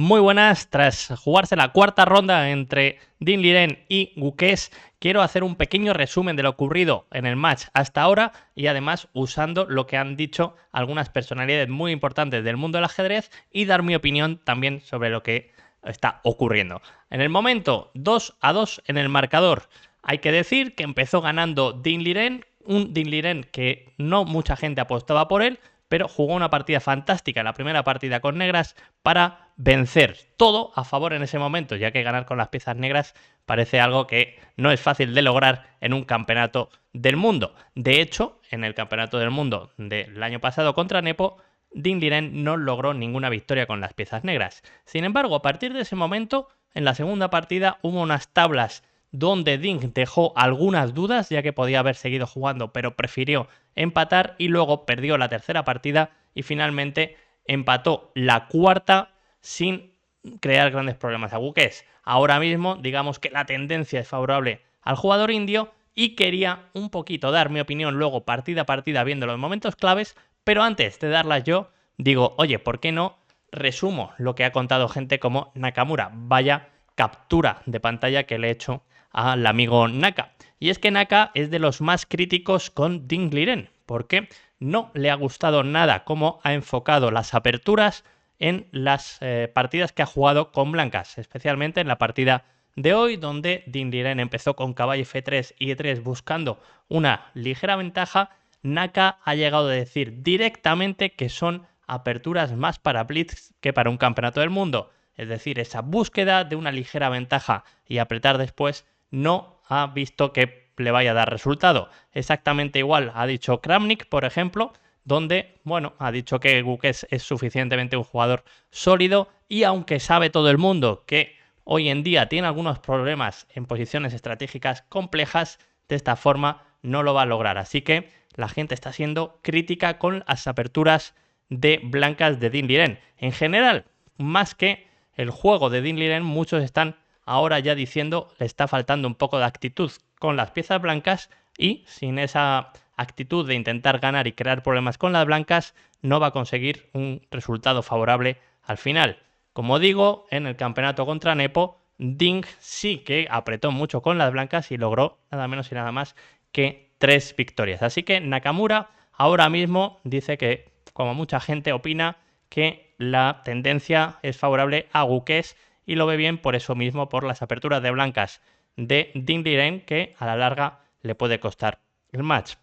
Muy buenas, tras jugarse la cuarta ronda entre Dinh Liren y Gukes, quiero hacer un pequeño resumen de lo ocurrido en el match hasta ahora y además usando lo que han dicho algunas personalidades muy importantes del mundo del ajedrez y dar mi opinión también sobre lo que está ocurriendo. En el momento, 2-2 en el marcador. Hay que decir que empezó ganando Dinh Liren, un Dinh Liren que no mucha gente apostaba por él, pero jugó una partida fantástica, la primera partida con negras, para vencer. Todo a favor en ese momento, ya que ganar con las piezas negras parece algo que no es fácil de lograr en un campeonato del mundo. De hecho, en el campeonato del mundo del año pasado contra Nepo, Dinh Liren no logró ninguna victoria con las piezas negras. Sin embargo, a partir de ese momento, en la segunda partida hubo unas tablas donde Ding dejó algunas dudas, ya que podía haber seguido jugando, pero prefirió empatar y luego perdió la tercera partida y finalmente empató la cuarta sin crear grandes problemas a Gukes. Ahora mismo, digamos que la tendencia es favorable al jugador indio y quería un poquito dar mi opinión luego partida a partida viendo los momentos claves, pero antes de darlas yo, digo, oye, ¿por qué no resumo lo que ha contado gente como Nakamura? Vaya captura de pantalla que le he hecho al amigo Naka. Y es que Naka es de los más críticos con Dinh Liren, porque no le ha gustado nada cómo ha enfocado las aperturas en las partidas que ha jugado con blancas, especialmente en la partida de hoy, donde Dinh Liren empezó con caballo F3 y E3 buscando una ligera ventaja. Naka ha llegado a decir directamente que son aperturas más para Blitz que para un campeonato del mundo. Es decir, esa búsqueda de una ligera ventaja y apretar después no ha visto que le vaya a dar resultado. Exactamente igual ha dicho Kramnik, por ejemplo, donde, bueno, ha dicho que Gukes es suficientemente un jugador sólido y aunque sabe todo el mundo que hoy en día tiene algunos problemas en posiciones estratégicas complejas, de esta forma no lo va a lograr. Así que la gente está siendo crítica con las aperturas de blancas de Dinh Liren. En general, más que el juego de Dinh Liren, muchos están ahora ya diciendo le está faltando un poco de actitud con las piezas blancas y sin esa actitud de intentar ganar y crear problemas con las blancas no va a conseguir un resultado favorable al final. Como digo, en el campeonato contra Nepo, Ding sí que apretó mucho con las blancas y logró nada menos y nada más que 3 victorias. Así que Nakamura ahora mismo dice que, como mucha gente opina, que la tendencia es favorable a Gukes y lo ve bien por eso mismo, por las aperturas de blancas de Dinh Liren, que a la larga le puede costar el match.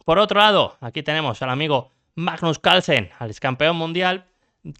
Por otro lado, aquí tenemos al amigo Magnus Carlsen, al ex campeón mundial,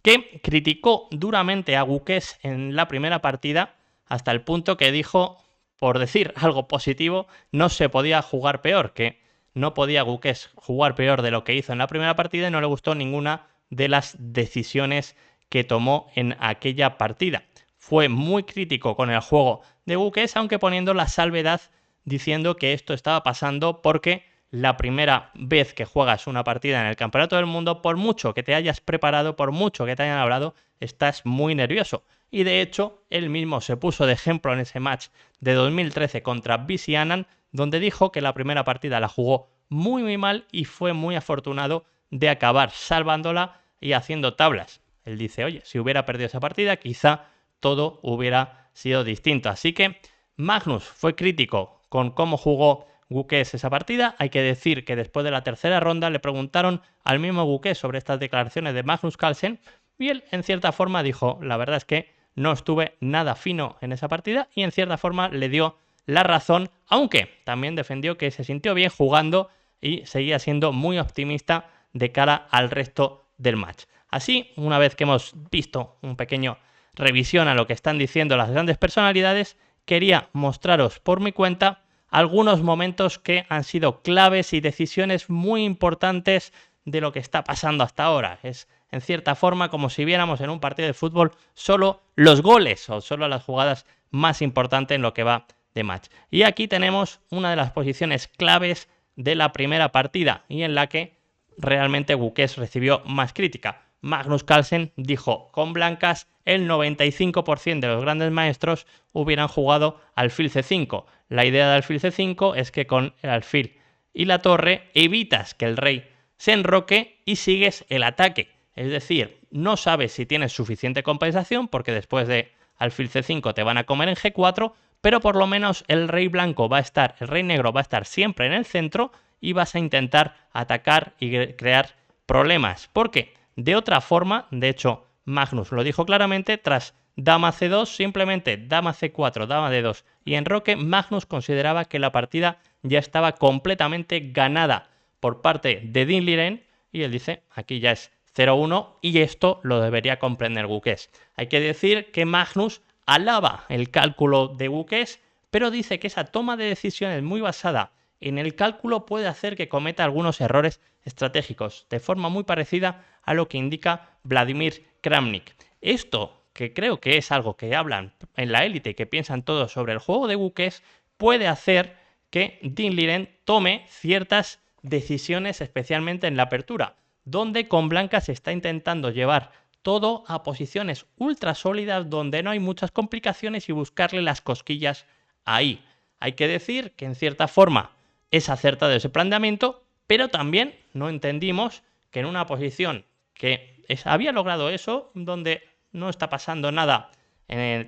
que criticó duramente a Gukes en la primera partida hasta el punto que dijo, por decir algo positivo, no se podía jugar peor, que no podía Gukes jugar peor de lo que hizo en la primera partida y no le gustó ninguna de las decisiones que tomó en aquella partida. Fue muy crítico con el juego de Gukes, aunque poniendo la salvedad diciendo que esto estaba pasando porque la primera vez que juegas una partida en el Campeonato del Mundo, por mucho que te hayas preparado, por mucho que te hayan hablado, estás muy nervioso. Y de hecho, él mismo se puso de ejemplo en ese match de 2013 contra BC Anand, donde dijo que la primera partida la jugó muy mal y fue muy afortunado de acabar salvándola y haciendo tablas. Él dice, oye, si hubiera perdido esa partida, quizá todo hubiera sido distinto. Así que Magnus fue crítico con cómo jugó Gukes esa partida. Hay que decir que después de la tercera ronda le preguntaron al mismo Gukes sobre estas declaraciones de Magnus Carlsen y él en cierta forma dijo, la verdad es que no estuve nada fino en esa partida y en cierta forma le dio la razón, aunque también defendió que se sintió bien jugando y seguía siendo muy optimista de cara al resto del match. Así, una vez que hemos visto un pequeño revisión a lo que están diciendo las grandes personalidades, quería mostraros por mi cuenta algunos momentos que han sido claves y decisiones muy importantes de lo que está pasando hasta ahora. Es en cierta forma como si viéramos en un partido de fútbol solo los goles o solo las jugadas más importantes en lo que va de match. Y aquí tenemos una de las posiciones claves de la primera partida y en la que realmente Gukes recibió más crítica. Magnus Carlsen dijo, con blancas el 95% de los grandes maestros hubieran jugado alfil C5. La idea de alfil C5 es que con el alfil y la torre evitas que el rey se enroque y sigues el ataque. Es decir, no sabes si tienes suficiente compensación porque después de alfil C5 te van a comer en G4, pero por lo menos el rey negro va a estar siempre en el centro y vas a intentar atacar y crear problemas. Porque de otra forma, de hecho, Magnus lo dijo claramente, tras dama C2, simplemente dama C4, dama D2 y enroque, Magnus consideraba que la partida ya estaba completamente ganada por parte de Dean Liren y él dice, aquí ya es 0-1 y esto lo debería comprender Guqués. Hay que decir que Magnus alaba el cálculo de Guqués, pero dice que esa toma de decisiones muy basada en el cálculo puede hacer que cometa algunos errores estratégicos, de forma muy parecida a lo que indica Vladimir Kramnik. Esto, que creo que es algo que hablan en la élite y que piensan todos sobre el juego de Guqués, puede hacer que Dean Liren tome ciertas decisiones, especialmente en la apertura, donde con blancas se está intentando llevar todo a posiciones ultra sólidas donde no hay muchas complicaciones y buscarle las cosquillas ahí. Hay que decir que en cierta forma es acertado ese planteamiento, pero también no entendimos que en una posición que había logrado eso, donde no está pasando nada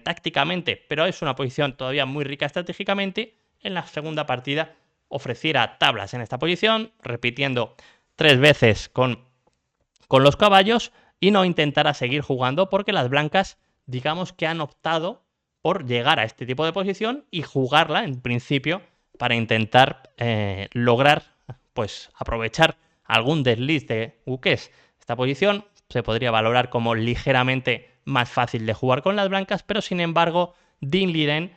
tácticamente, pero es una posición todavía muy rica estratégicamente, en la segunda partida ofreciera tablas en esta posición, repitiendo 3 veces con los caballos y no intentara seguir jugando porque las blancas, digamos que han optado por llegar a este tipo de posición y jugarla en principio para intentar lograr, pues, aprovechar algún desliz de Guqués. Esta posición se podría valorar como ligeramente más fácil de jugar con las blancas, pero sin embargo Dean Liren,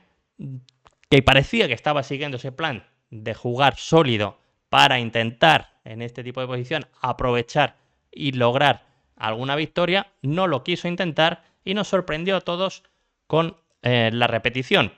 que parecía que estaba siguiendo ese plan de jugar sólido para intentar en este tipo de posición aprovechar y lograr alguna victoria, no lo quiso intentar y nos sorprendió a todos con la repetición.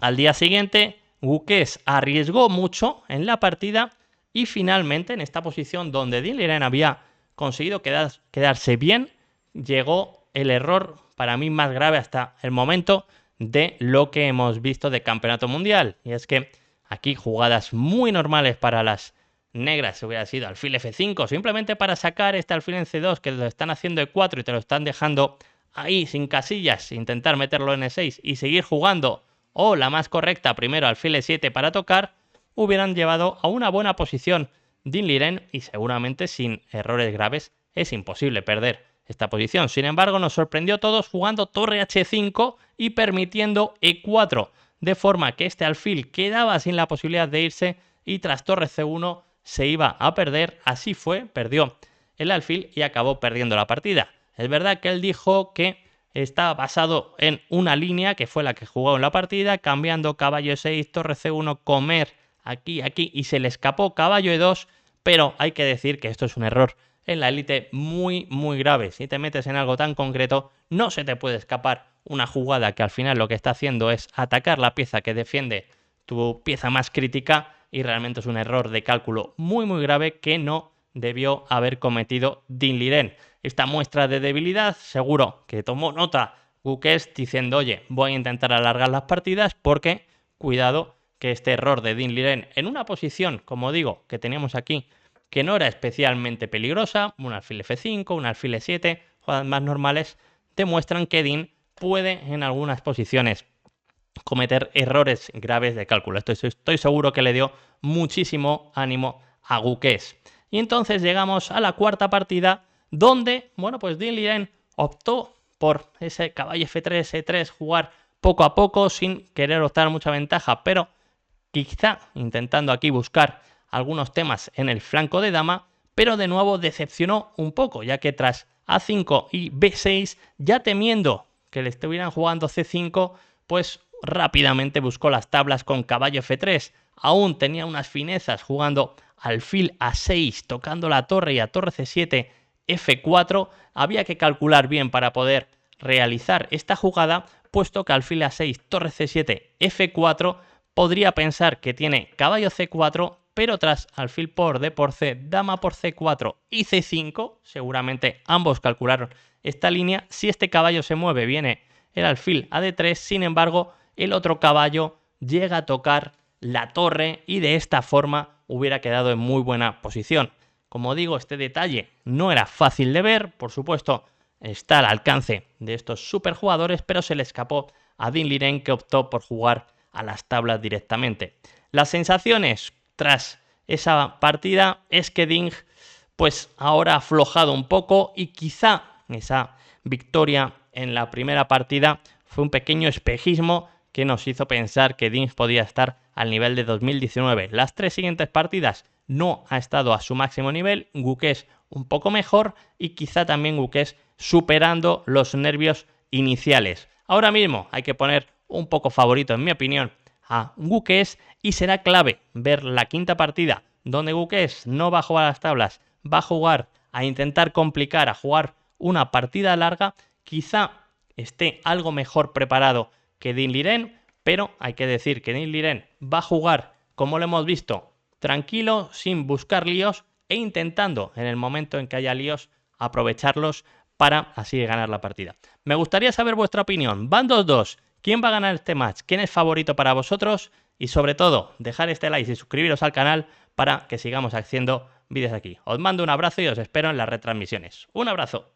Al día siguiente, Guqués arriesgó mucho en la partida y finalmente en esta posición donde Dean Liren había conseguido quedarse bien, llegó el error para mí más grave hasta el momento de lo que hemos visto de campeonato mundial. Y es que aquí jugadas muy normales para las negras hubiera sido alfil F5, simplemente para sacar este alfil en C2 que lo están haciendo E4 y te lo están dejando ahí sin casillas, intentar meterlo en E6 y seguir jugando, o la más correcta, primero alfil E7 para tocar, hubieran llevado a una buena posición Dean Liren y seguramente sin errores graves es imposible perder esta posición. Sin embargo, nos sorprendió a todos jugando torre H5 y permitiendo E4, de forma que este alfil quedaba sin la posibilidad de irse y tras torre C1 se iba a perder. Así fue, perdió el alfil y acabó perdiendo la partida. Es verdad que él dijo que estaba basado en una línea que fue la que jugó en la partida, cambiando caballo E6, torre C1, comer aquí y se le escapó caballo E2, pero hay que decir que esto es un error en la élite muy grave. Si te metes en algo tan concreto, no se te puede escapar una jugada que al final lo que está haciendo es atacar la pieza que defiende tu pieza más crítica y realmente es un error de cálculo muy grave que no debió haber cometido Dean Liren. Esta muestra de debilidad seguro que tomó nota Guqués diciendo, oye, voy a intentar alargar las partidas porque, cuidado, que este error de Dean Liren en una posición, como digo, que teníamos aquí, que no era especialmente peligrosa, un alfil F5, un alfil E7, jugadas más normales, demuestran que Dean puede en algunas posiciones cometer errores graves de cálculo. Estoy seguro que le dio muchísimo ánimo a Guqués. Y entonces llegamos a la cuarta partida donde, bueno, pues Dean Liren optó por ese caballo F3, E3, jugar poco a poco sin querer optar mucha ventaja, pero quizá intentando aquí buscar algunos temas en el flanco de dama, pero de nuevo decepcionó un poco, ya que tras A5 y B6, ya temiendo que le estuvieran jugando C5, pues rápidamente buscó las tablas con caballo F3. Aún tenía unas finezas jugando alfil A6, tocando la torre y a torre C7, F4. Había que calcular bien para poder realizar esta jugada, puesto que alfil A6, torre C7, F4, podría pensar que tiene caballo C4, pero tras alfil por D por C, dama por C4 y C5, seguramente ambos calcularon esta línea. Si este caballo se mueve, viene el alfil a D3, sin embargo, el otro caballo llega a tocar la torre y de esta forma hubiera quedado en muy buena posición. Como digo, este detalle no era fácil de ver, por supuesto, está al alcance de estos superjugadores, pero se le escapó a Dean Liren, que optó por jugar a las tablas directamente. Las sensaciones tras esa partida es que Ding pues ahora ha aflojado un poco y quizá esa victoria en la primera partida fue un pequeño espejismo que nos hizo pensar que Ding podía estar al nivel de 2019. Las 3 siguientes partidas no ha estado a su máximo nivel, Guqués un poco mejor y quizá también Guqués superando los nervios iniciales. Ahora mismo hay que poner un poco favorito, en mi opinión, a Guqués y será clave ver la quinta partida donde Guqués no va a jugar a las tablas, va a jugar a intentar complicar, a jugar una partida larga. Quizá esté algo mejor preparado que Dean Liren, pero hay que decir que Dean Liren va a jugar, como lo hemos visto, tranquilo, sin buscar líos e intentando, en el momento en que haya líos, aprovecharlos para así ganar la partida. Me gustaría saber vuestra opinión. Van 2-2. ¿Quién va a ganar este match? ¿Quién es favorito para vosotros? Y sobre todo, dejar este like y suscribiros al canal para que sigamos haciendo vídeos aquí. Os mando un abrazo y os espero en las retransmisiones. ¡Un abrazo!